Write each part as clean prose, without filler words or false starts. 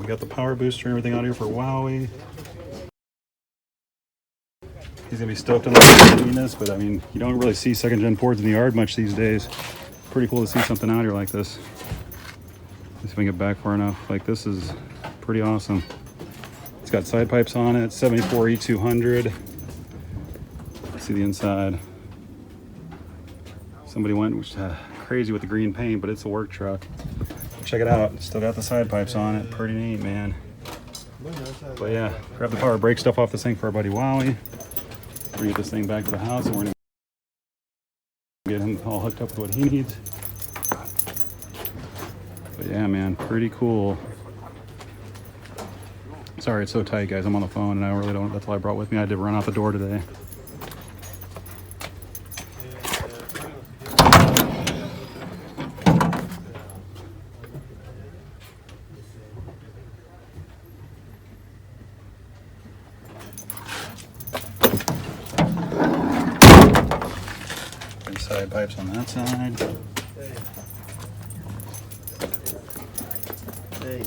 got the power booster and everything out here for Wowie. He's gonna be stoked on this, but I mean, you don't really see second gen Fords in the yard much these days. Pretty cool to see something out here like this. Let's see if we can get back far enough. Like, this is pretty awesome. It's got side pipes on it, 74 E200. Let's see the inside. Somebody went crazy with the green paint, but it's a work truck. Check it out. Still got the side pipes on it. Pretty neat, man. But yeah, grab the power brake stuff off this thing for our buddy Wowie. We're gonna get this thing back to the house and we're gonna get him all hooked up with what he needs. But yeah, man, pretty cool. Sorry, it's so tight, guys. I'm on the phone and I really don't, that's all I brought with me. I had to run out the door today. Side pipes on that side. Hey.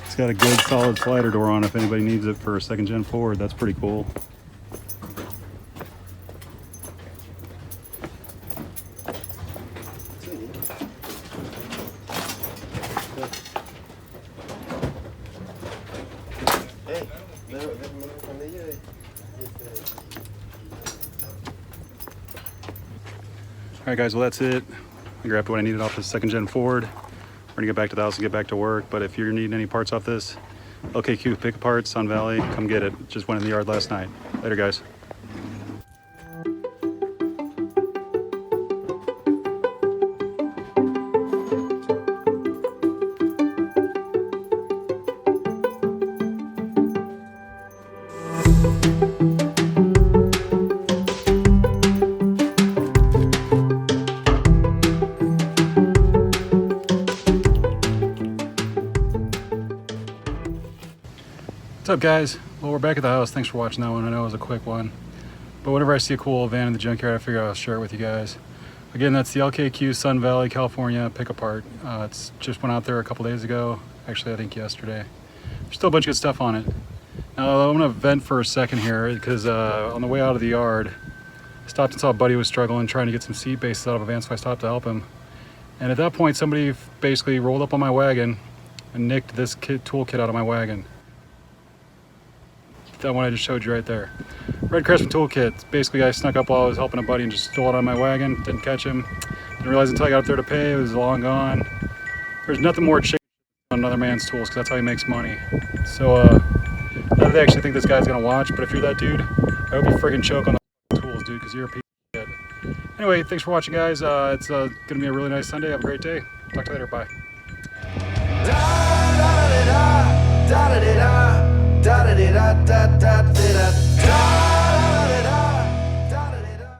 It's got a good solid slider door on if anybody needs it for a second gen Ford. That's pretty cool. All right, guys, well, that's it. I grabbed what I needed off this second gen Ford. We're gonna get back to the house and get back to work, but if you're needing any parts off this, LKQ pick apart, Sun Valley, come get it. Just went in the yard last night. Later, guys. What's up, guys? Well, we're back at the house. Thanks for watching that one. I know it was a quick one, but whenever I see a cool van in the junkyard, I figure I'll share it with you guys. Again, that's the LKQ Sun Valley, California pick apart. It's just went out there a couple days ago. Actually, I think yesterday. There's still a bunch of good stuff on it. Now, I'm gonna vent for a second here because on the way out of the yard, I stopped and saw a buddy was struggling trying to get some seat bases out of a van, so I stopped to help him. And at that point, somebody basically rolled up on my wagon and nicked this toolkit out of my wagon. That one I just showed you right there. Red Crescent toolkit. Basically, I snuck up while I was helping a buddy and just stole it out of my wagon. Didn't catch him. Didn't realize until I got up there to pay. It was long gone. There's nothing more chicken on another man's tools because that's how he makes money. So, not that I actually think this guy's gonna watch, but if you're that dude, I hope you freaking choke on the tools, dude, because you're a piece of shit. Anyway, thanks for watching, guys. It's gonna be a really nice Sunday. Have a great day. Talk to you later. Bye. Da da da da da da da da da da da da.